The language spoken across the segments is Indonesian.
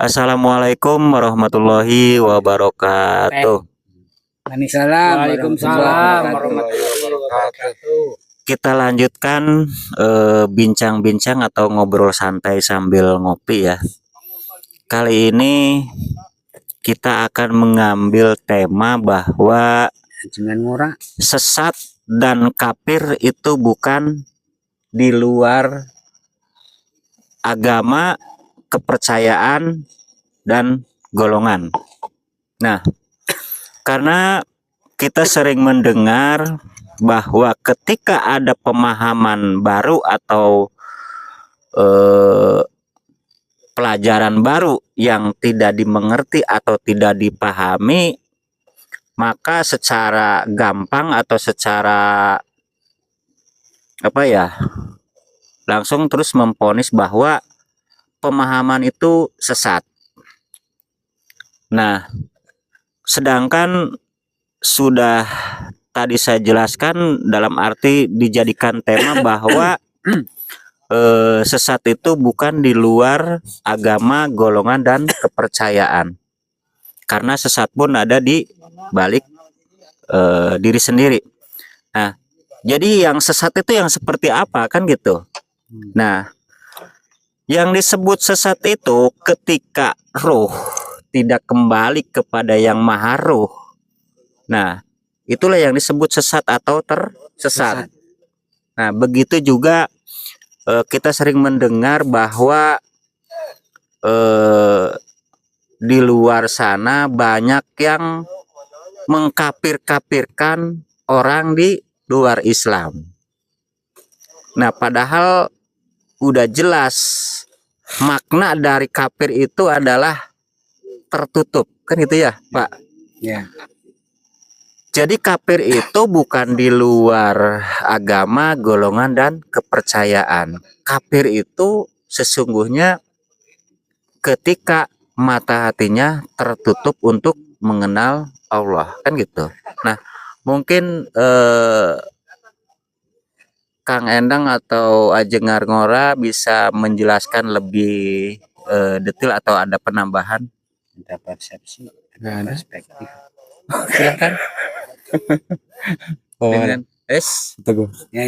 Assalamualaikum warahmatullahi wabarakatuh. Waalaikumsalam warahmatullahi wabarakatuh. Kita lanjutkan bincang-bincang atau ngobrol santai sambil ngopi ya. Kali ini kita akan mengambil tema bahwa sesat dan kafir itu bukan di luar agama, kepercayaan, dan golongan. Nah, karena kita sering mendengar bahwa ketika ada pemahaman baru atau pelajaran baru yang tidak dimengerti atau tidak dipahami, maka secara gampang atau secara langsung terus memvonis bahwa pemahaman itu sesat. Nah, sedangkan sudah tadi saya jelaskan dalam arti dijadikan tema bahwa sesat itu bukan di luar agama, golongan, dan kepercayaan. Karena sesat pun ada di balik diri sendiri. Nah, jadi yang sesat itu yang seperti apa kan gitu. Nah, yang disebut sesat itu ketika roh tidak kembali kepada yang maha roh. Nah, itulah yang disebut sesat atau tersesat. Nah, begitu juga kita sering mendengar bahwa di luar sana banyak yang mengkafir-kafirkan orang di luar Islam. Nah, padahal udah jelas makna dari kafir itu adalah tertutup, kan gitu ya, Pak? Ya. Jadi kafir itu bukan di luar agama, golongan, dan kepercayaan. Kafir itu sesungguhnya ketika mata hatinya tertutup untuk mengenal Allah, kan gitu. Nah, mungkin Kang Endang atau Ajeng Ngarngora bisa menjelaskan lebih detail atau ada penambahan? Ada persepsi, ada perspektif. Silakan. Dengan Teguh. Ya.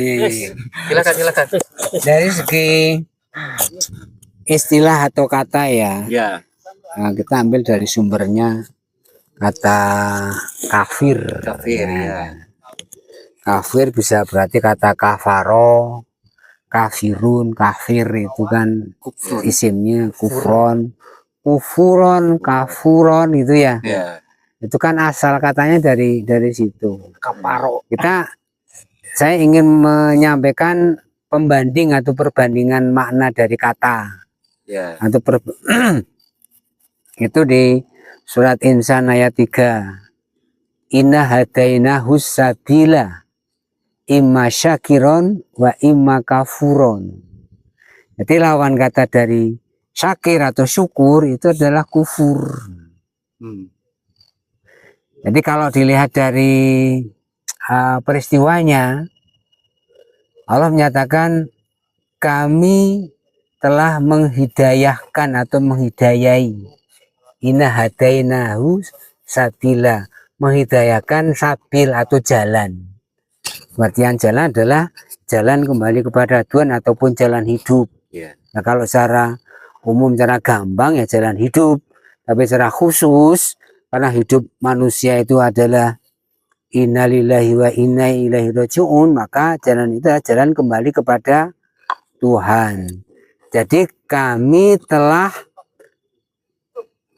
Silakan. Dari segi istilah atau kata ya. Ya. Nah, kita ambil dari sumbernya kata kafir. Kafir ya. Kafir bisa berarti kata kafaro, kafirun, kafir itu kan isimnya kufron, kufuron, kafuron gitu ya. Ya. Itu kan asal katanya dari situ. Kaparo. Saya ingin menyampaikan pembanding atau perbandingan makna dari kata. Ya. Atau itu di surat Insan ayat 3. Inna hadainahu sabila imma syakiron wa imma kafuron. Jadi lawan kata dari syakir atau syukur itu adalah kufur. Jadi kalau dilihat dari peristiwanya, Allah menyatakan kami telah menghidayahkan atau menghidayai. Inna hadainahu sabila, menghidayahkan sabil atau jalan. Artian jalan adalah jalan kembali kepada Tuhan ataupun jalan hidup. Ya. Nah, kalau secara umum, secara gampang ya jalan hidup. Tapi secara khusus, karena hidup manusia itu adalah innalillahi wa inna ilaihi raji'un, maka jalan itu adalah jalan kembali kepada Tuhan. Jadi kami telah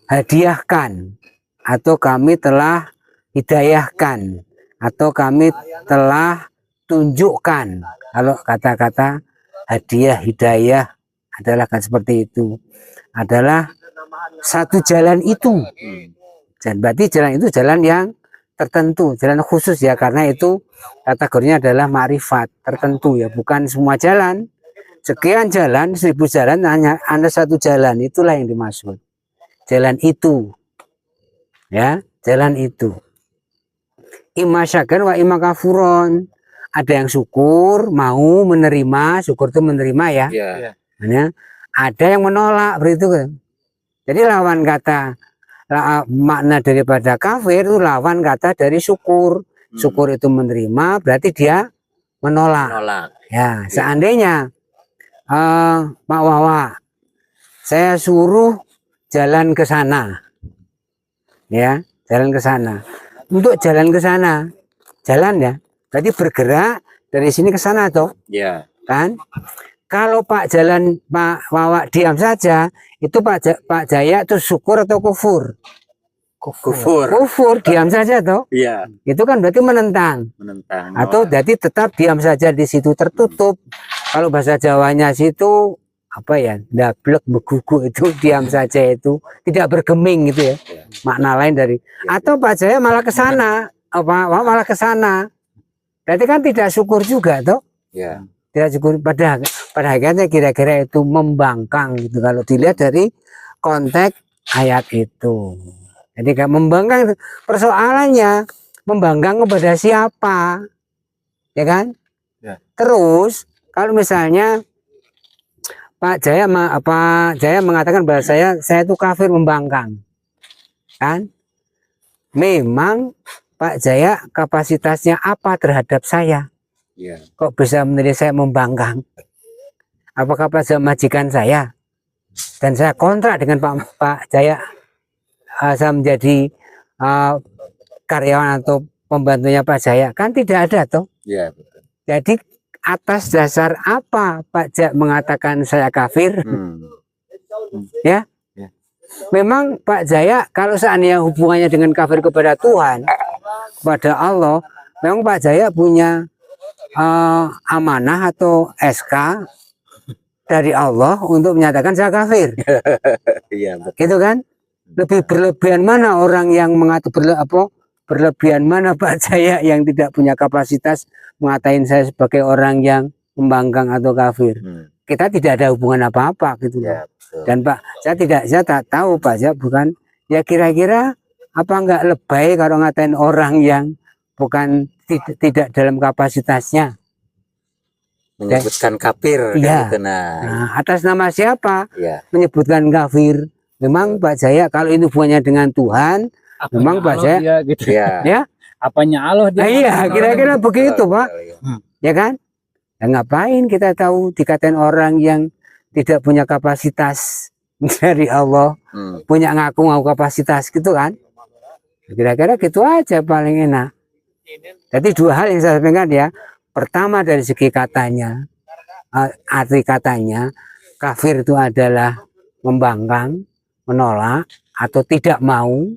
hadiahkan atau kami telah hidayahkan atau kami telah tunjukkan. Kalau kata-kata hadiah, hidayah adalah kan seperti itu, adalah satu jalan itu. Dan berarti jalan itu jalan yang tertentu, jalan khusus ya, karena itu kategorinya adalah ma'rifat tertentu ya, bukan semua jalan. Sekian jalan, 1000 jalan, hanya ada satu jalan, itulah yang dimaksud. Jalan itu, ya, jalan itu. Imma syakir wa imma kafuron. Ada yang syukur, mau menerima, syukur itu menerima ya. Ya. Ada yang menolak, begitu kan. Jadi lawan kata makna daripada kafir itu lawan kata dari syukur. Syukur itu menerima, berarti dia menolak. Ya, seandainya Pak Wawa, saya suruh jalan ke sana, ya, jalan ke sana. Untuk jalan ke sana, jalan ya, berarti bergerak dari sini ke sana toh, Ya. kan? Kalau Pak Wawa diam saja, itu Pak Jaya itu syukur atau kufur? Kufur, diam saja toh. Iya. Itu kan berarti menentang. Atau jadi tetap diam saja di situ tertutup. Kalau bahasa Jawanya situ apa ya, dablek begugu itu diam saja itu tidak bergeming gitu ya. Makna lain dari atau Pak Jaya malah ke sana, malah ke sana. Berarti kan tidak syukur juga toh. Ya. Tidak syukur pada hakikatnya kira-kira itu membangkang gitu kalau dilihat dari konteks ayat itu. Jadi kayak membangkang, persoalannya membangkang kepada siapa, ya kan? Ya. Terus kalau misalnya Pak Jaya mengatakan bahwa saya itu kafir membangkang, kan? Memang Pak Jaya kapasitasnya apa terhadap saya? Ya. Kok bisa menilai saya membangkang? Apakah Pak Jaya majikan saya? Dan saya kontrak dengan Pak Jaya. Saya menjadi karyawan atau pembantunya Pak Jaya, kan tidak ada toh. Ya, betul. Jadi atas dasar apa Pak Jaya mengatakan saya kafir? Ya? Ya, memang Pak Jaya kalau seandainya hubungannya dengan kafir kepada Tuhan, kepada Allah, memang Pak Jaya punya amanah atau SK dari Allah untuk menyatakan saya kafir. Iya, betul. Gitu kan? Lebih berlebihan mana orang yang berlebihan mana Pak Jaya yang tidak punya kapasitas mengatain saya sebagai orang yang membangkang atau kafir. Kita tidak ada hubungan apa-apa gitu. Ya, dan Pak, saya tak tahu Pak Jaya bukan ya kira-kira apa enggak lebay kalau ngatain orang yang bukan tidak dalam kapasitasnya. Menyebutkan kafir ya. Gitu, nah, atas nama siapa? Ya. Menyebutkan kafir. Memang Pak Jaya kalau itu hubungannya dengan Tuhan, apanya memang Pak Jaya dia, gitu. Ya, apanya Allah dia? Iya, kira-kira begitu Pak. Ya kan? Ya, ngapain kita tahu dikatain orang yang tidak punya kapasitas dari Allah, punya ngaku-ngaku kapasitas gitu kan? Kira-kira gitu aja paling enak. Jadi dua hal yang saya sampaikan ya. Pertama dari segi katanya, arti katanya, kafir itu adalah membangkang, menolak atau tidak mau.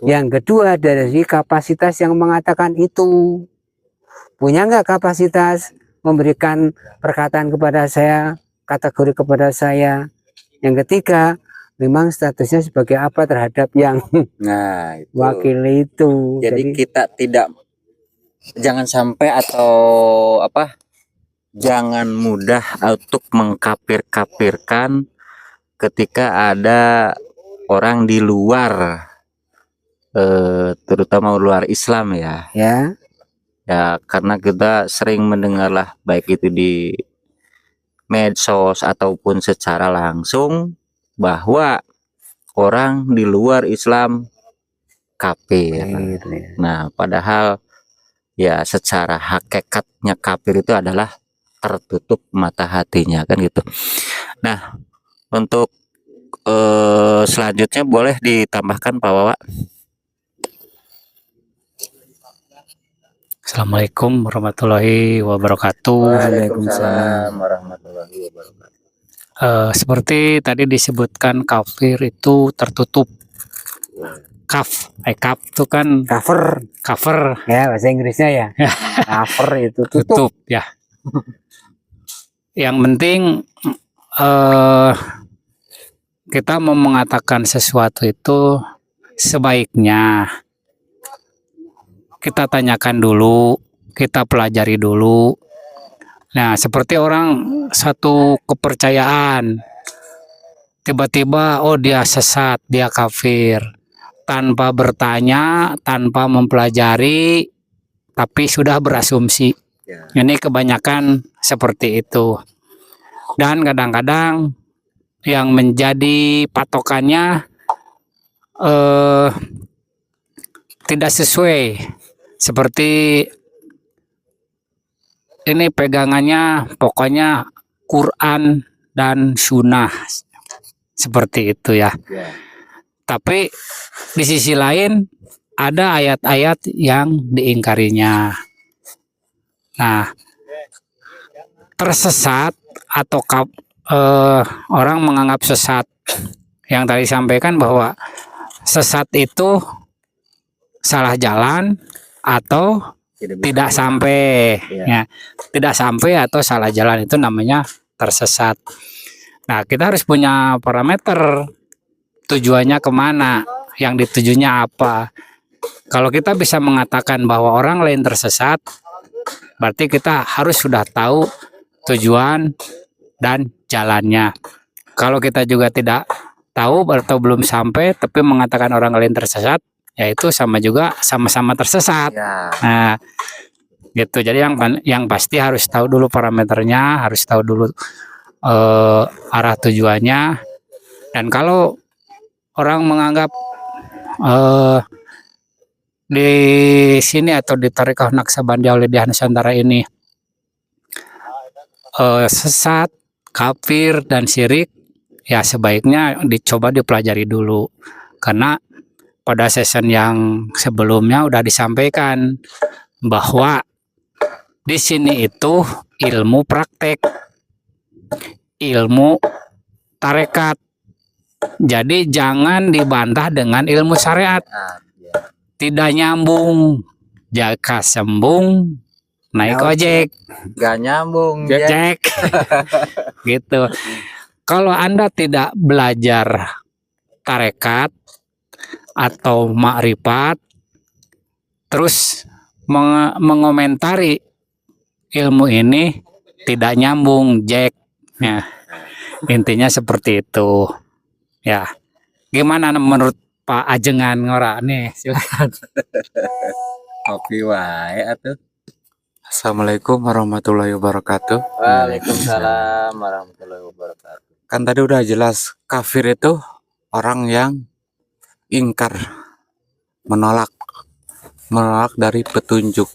Yang kedua dari kapasitas yang mengatakan itu, punya nggak kapasitas memberikan perkataan kepada saya, kategori kepada saya. Yang ketiga, memang statusnya sebagai apa terhadap yang itu. Wakil itu. Jadi kita jangan sampai atau jangan mudah untuk mengkafir-kafirkan ketika ada orang di luar, terutama luar Islam ya. Ya, karena kita sering mendengarlah baik itu di medsos ataupun secara langsung bahwa orang di luar Islam kafir. Nah, padahal ya secara hakikatnya kafir itu adalah tertutup mata hatinya kan gitu. Nah, untuk selanjutnya boleh ditambahkan Pak Wawa. Assalamualaikum warahmatullahi wabarakatuh. Waalaikumsalam warahmatullahi wabarakatuh. Seperti tadi disebutkan kafir itu tertutup. Kaf itu kan cover ya bahasa Inggrisnya ya. Cover itu tutup ya. Yang penting kita mau mengatakan sesuatu itu sebaiknya kita tanyakan dulu, kita pelajari dulu. Nah, seperti orang satu kepercayaan, tiba-tiba oh dia sesat, dia kafir, tanpa bertanya, tanpa mempelajari, tapi sudah berasumsi. Ini kebanyakan seperti itu. Dan kadang-kadang yang menjadi patokannya tidak sesuai. Seperti ini pegangannya pokoknya Quran dan Sunnah, seperti itu ya. Tapi di sisi lain ada ayat-ayat yang diingkarinya. Nah, tersesat atau orang menganggap sesat yang tadi sampaikan bahwa sesat itu salah jalan atau tidak sampai ya, tidak sampai atau salah jalan, itu namanya tersesat. Nah, kita harus punya parameter tujuannya kemana, yang ditujunya apa. Kalau kita bisa mengatakan bahwa orang lain tersesat, berarti kita harus sudah tahu tujuan dan jalannya. Kalau kita juga tidak tahu atau belum sampai tapi mengatakan orang lain tersesat, yaitu sama-sama tersesat. Nah, gitu. Jadi yang pasti harus tahu dulu parameternya, harus tahu dulu arah tujuannya. Dan kalau orang menganggap di sini atau di Thariqah Naqsabandiyah Aulidiah Nusantara ini sesat, kafir dan syirik, ya sebaiknya dicoba dipelajari dulu, karena pada season yang sebelumnya udah disampaikan bahwa di sini itu ilmu praktek, ilmu tarekat. Jadi jangan dibantah dengan ilmu syariat. Tidak nyambung, jaka sembung naik ojek, Gak nyambung, Jack. Gitu. Kalau Anda tidak belajar tarekat atau makrifat, terus mengomentari ilmu ini, tidak nyambung, Jack. Ya, intinya seperti itu. Ya, gimana menurut Pak Ajengan Ngora nih? Silakan. Kopi wae atuh. Assalamualaikum warahmatullahi wabarakatuh. Waalaikumsalam warahmatullahi wabarakatuh. Kan tadi udah jelas, kafir itu orang yang ingkar, menolak dari petunjuk.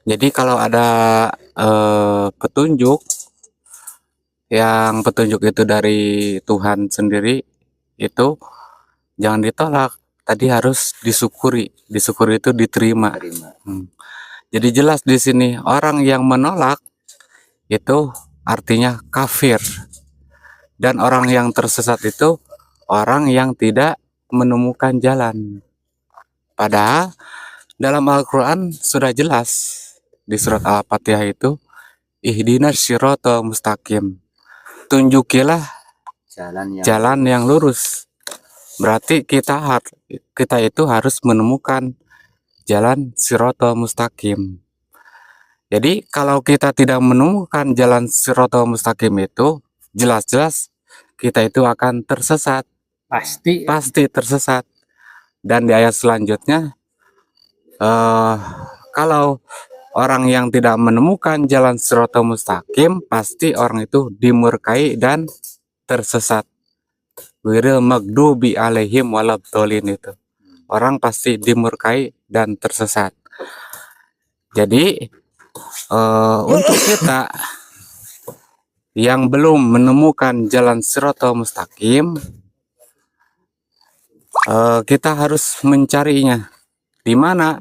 Jadi kalau ada petunjuk, yang petunjuk itu dari Tuhan sendiri, itu jangan ditolak, tadi harus disyukuri. Disyukuri itu diterima. Jadi jelas di sini orang yang menolak itu artinya kafir, dan orang yang tersesat itu orang yang tidak menemukan jalan. Padahal dalam Al-Quran sudah jelas di surat Al-Fatihah itu, ihdinas siratal mustaqim, tunjukilah jalan yang lurus. Berarti kita itu harus menemukan jalan siratal mustaqim. Jadi kalau kita tidak menemukan jalan siratal mustaqim itu, jelas-jelas kita itu akan tersesat. Pasti tersesat. Dan di ayat selanjutnya, kalau orang yang tidak menemukan jalan siratal mustaqim, pasti orang itu dimurkai dan tersesat. Wiril magdubi alaihim waladhdallin, itu orang pasti dimurkai dan tersesat. Jadi untuk kita yang belum menemukan jalan siratal mustaqim, kita harus mencarinya di mana?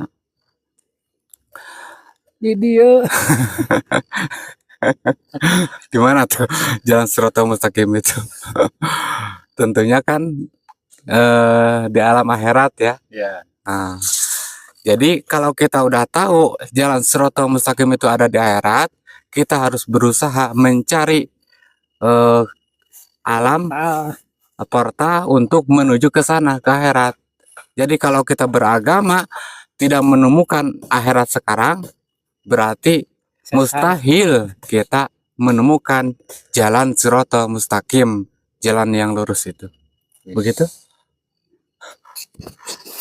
Di dia. Gimana tuh jalan siratal mustaqim itu? Tentunya kan di alam akhirat ya. Nah, jadi kalau kita udah tahu jalan siratal mustaqim itu ada di akhirat, kita harus berusaha mencari alam porta untuk menuju ke sana, ke akhirat. Jadi kalau kita beragama tidak menemukan akhirat sekarang, berarti mustahil kita menemukan jalan siratal mustaqim, jalan yang lurus itu. Begitu?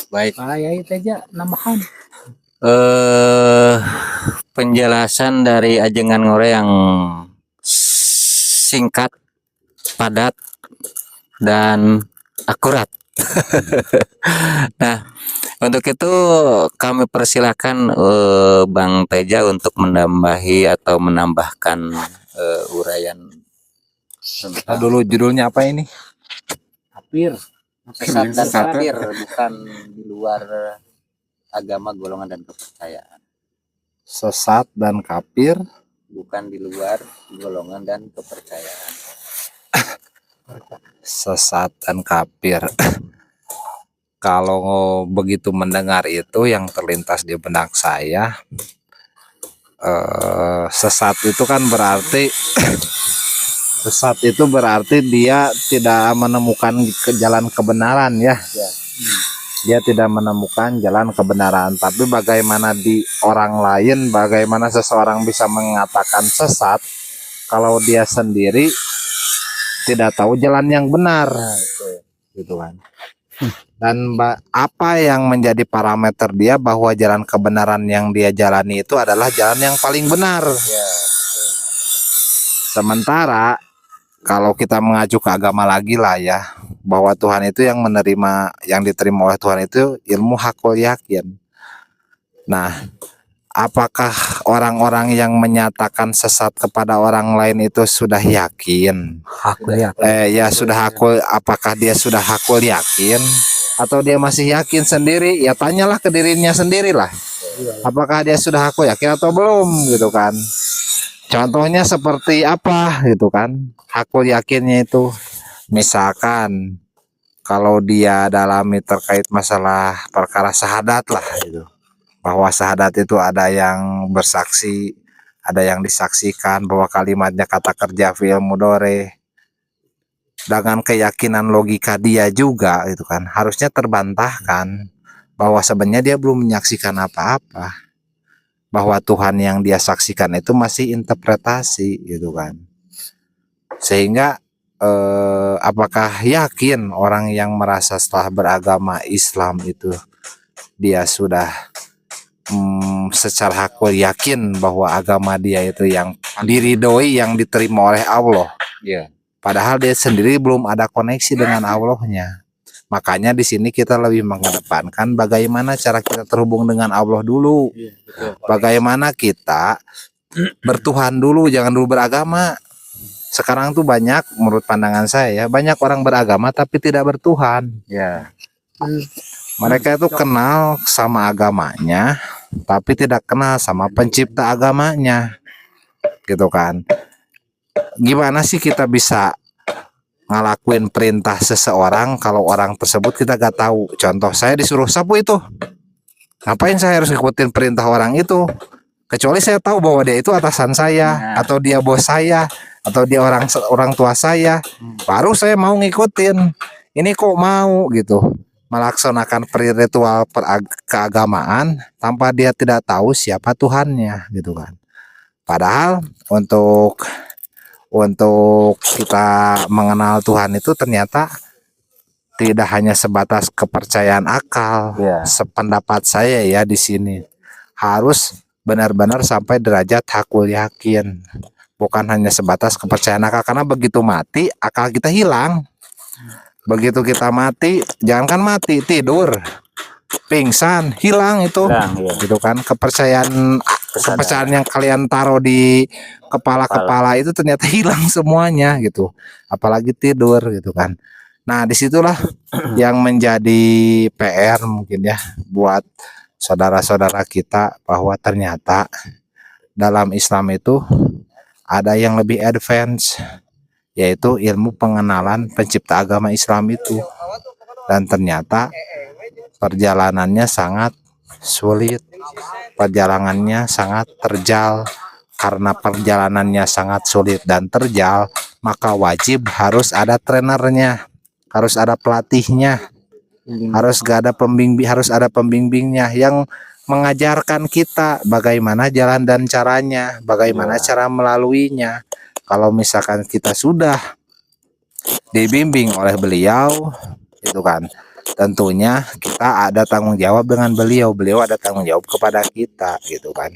Baik. Ayat aja nambahan. Penjelasan dari Ajengan Ngore yang singkat, padat, dan akurat. Nah, untuk itu kami persilakan Bang Teja untuk menambahi atau menambahkan uraian Nah, dulu judulnya apa ini? kapir, sesat dan Sesat. kapir, bukan di luar agama, golongan, dan kepercayaan. Sesat dan kafir. Bukan di luar golongan dan kepercayaan. Sesat dan kafir. Kalau begitu mendengar itu yang terlintas di benak saya, sesat itu kan berarti sesat itu berarti dia tidak menemukan jalan kebenaran ya. Dia tidak menemukan jalan kebenaran. Tapi bagaimana di orang lain, bagaimana seseorang bisa mengatakan sesat kalau dia sendiri tidak tahu jalan yang benar, gitu kan. Dan apa yang menjadi parameter dia bahwa jalan kebenaran yang dia jalani itu adalah jalan yang paling benar. Sementara kalau kita mengacu ke agama lagi lah ya, bahwa Tuhan itu yang menerima, yang diterima oleh Tuhan itu ilmu hakul yakin. Nah, apakah orang-orang yang menyatakan sesat kepada orang lain itu sudah yakin? Aku ya. Ya sudah hakul, apakah dia sudah hakul yakin? Atau dia masih yakin sendiri? Ya tanyalah ke dirinya sendirilah. Apakah dia sudah hakul yakin atau belum gitu kan? Contohnya seperti apa gitu kan? Hakul yakinnya itu misalkan kalau dia dalami terkait masalah perkara syahadat lah gitu. Bahwa syahadat itu ada yang bersaksi, ada yang disaksikan, bahwa kalimatnya kata kerja fi'il mudhari. Dengan keyakinan logika dia juga gitu kan, harusnya terbantahkan bahwa sebenarnya dia belum menyaksikan apa-apa, bahwa Tuhan yang dia saksikan itu masih interpretasi gitu kan. Sehingga apakah yakin orang yang merasa setelah beragama Islam itu dia sudah secara hakul yakin bahwa agama dia itu yang diridhoi, yang diterima oleh Allah. Padahal dia sendiri belum ada koneksi dengan Allahnya. Makanya di sini kita lebih mengedepankan bagaimana cara kita terhubung dengan Allah dulu. Bagaimana kita bertuhan dulu, jangan dulu beragama. Sekarang tuh banyak, menurut pandangan saya ya, banyak orang beragama tapi tidak bertuhan. Mereka itu kenal sama agamanya, tapi tidak kenal sama pencipta agamanya, gitu kan. Gimana sih kita bisa ngelakuin perintah seseorang kalau orang tersebut kita gak tahu? Contoh, saya disuruh sapu itu, ngapain saya harus ngikutin perintah orang itu? Kecuali saya tahu bahwa dia itu atasan saya, atau dia bos saya, atau dia orang tua saya, baru saya mau ngikutin. Ini kok mau gitu melaksanakan ritual keagamaan tanpa dia tidak tahu siapa Tuhannya, gitu kan. Padahal untuk kita mengenal Tuhan itu ternyata tidak hanya sebatas kepercayaan akal. Sependapat saya ya, di sini harus benar-benar sampai derajat hakul yakin, bukan hanya sebatas kepercayaan akal. Karena begitu mati akal kita hilang. Begitu kita mati, jangankan mati, tidur, pingsan, hilang itu, gitu kan. Kepercayaan yang kalian taruh di kepala itu ternyata hilang semuanya gitu, apalagi tidur gitu kan. Nah, disitulah yang menjadi PR mungkin ya buat saudara-saudara kita, bahwa ternyata dalam Islam itu ada yang lebih advance, yaitu ilmu pengenalan pencipta agama Islam itu. Dan ternyata perjalanannya sangat sulit, perjalanannya sangat terjal. Karena perjalanannya sangat sulit dan terjal, maka wajib harus ada trenernya, harus ada pelatihnya, harus ada pembimbingnya yang mengajarkan kita bagaimana jalan dan caranya, bagaimana cara melaluinya. Kalau misalkan kita sudah dibimbing oleh beliau, itu kan tentunya kita ada tanggung jawab dengan beliau ada tanggung jawab kepada kita, gitu kan.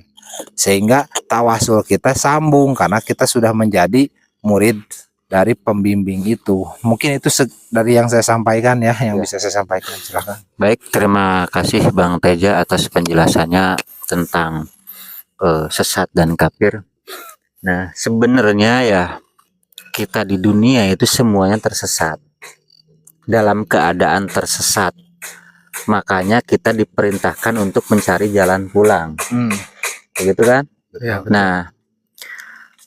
Sehingga tawasul kita sambung karena kita sudah menjadi murid dari pembimbing itu. Mungkin itu dari yang saya sampaikan ya, yang bisa saya sampaikan. Silakan. Baik, terima kasih Bang Teja atas penjelasannya tentang sesat dan kafir. Nah, sebenarnya ya kita di dunia itu semuanya tersesat. Dalam keadaan tersesat, makanya kita diperintahkan untuk mencari jalan pulang. Begitu kan? Ya, Nah,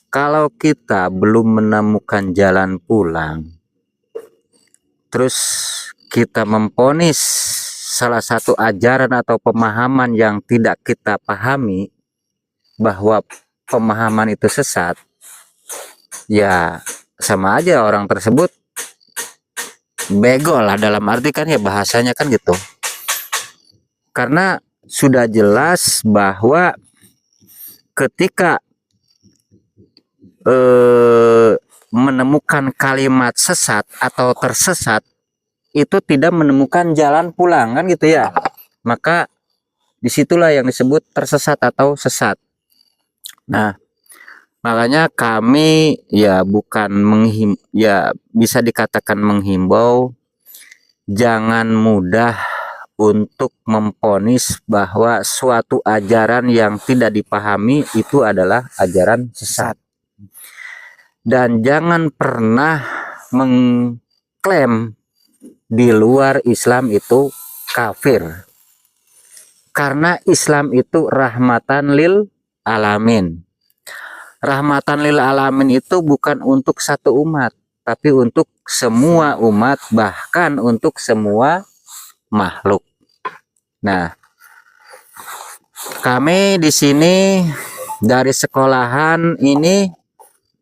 kalau kita belum menemukan jalan pulang, terus kita memponis salah satu ajaran atau pemahaman yang tidak kita pahami bahwa pemahaman itu sesat, ya sama aja orang tersebut bego lah, dalam arti kan ya bahasanya kan gitu. Karena sudah jelas bahwa ketika menemukan kalimat sesat atau tersesat itu tidak menemukan jalan pulang kan gitu ya, maka disitulah yang disebut tersesat atau sesat. Nah, makanya kami ya bukan ya bisa dikatakan menghimbau, jangan mudah untuk memponis bahwa suatu ajaran yang tidak dipahami itu adalah ajaran sesat. Dan jangan pernah mengklaim di luar Islam itu kafir. Karena Islam itu rahmatan lil alamin. Rahmatan lil alamin itu bukan untuk satu umat, tapi untuk semua umat, bahkan untuk semua makhluk. Nah, kami di sini dari sekolahan ini,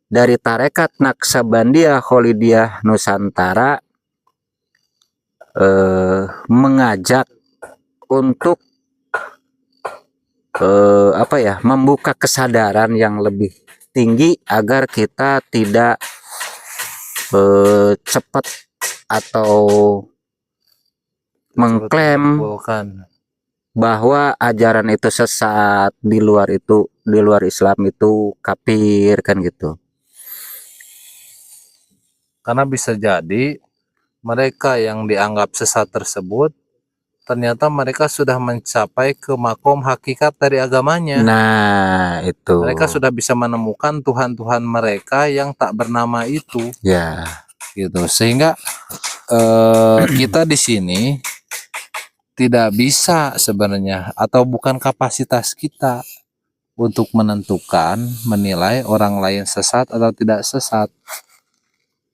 dari Tarekat Naksabandiyah Kholidiyah Nusantara, mengajak untuk membuka kesadaran yang lebih tinggi agar kita tidak cepat atau mengklaim bahwa ajaran itu sesat, di luar Islam itu kafir kan gitu. Karena bisa jadi mereka yang dianggap sesat tersebut ternyata mereka sudah mencapai ke makom hakikat dari agamanya. Nah, itu. Mereka sudah bisa menemukan Tuhan-Tuhan mereka yang tak bernama itu. Ya, Gitu. Sehingga kita di sini tidak bisa sebenarnya, atau bukan kapasitas kita untuk menentukan, menilai orang lain sesat atau tidak sesat.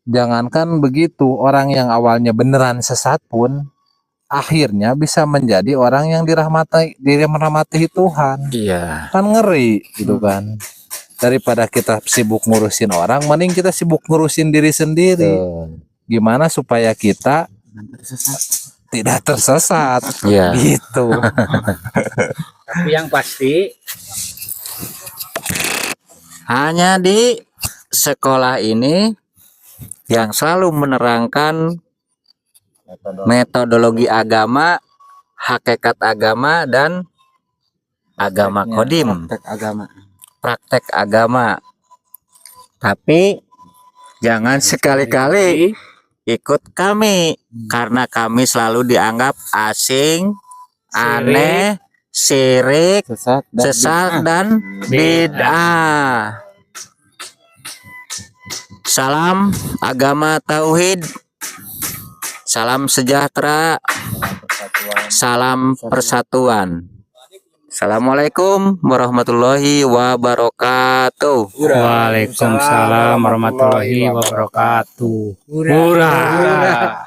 Jangankan begitu, orang yang awalnya beneran sesat pun akhirnya bisa menjadi orang yang dirahmati Tuhan. iya. Kan ngeri gitu kan. Daripada kita sibuk ngurusin orang, mending kita sibuk ngurusin diri sendiri. Gimana supaya kita tidak tersesat. Iya. Gitu. Tapi yang pasti Hanya di sekolah ini yang selalu menerangkan metodologi agama, hakikat agama, dan agama kodim, praktek agama. Tapi jangan sekali-kali ikut kami, karena kami selalu dianggap asing, aneh, syirik, sesat, dan bid'ah. Salam agama tauhid, salam sejahtera, salam persatuan. Assalamualaikum warahmatullahi wabarakatuh. Waalaikumsalam warahmatullahi wabarakatuh. Hurrah.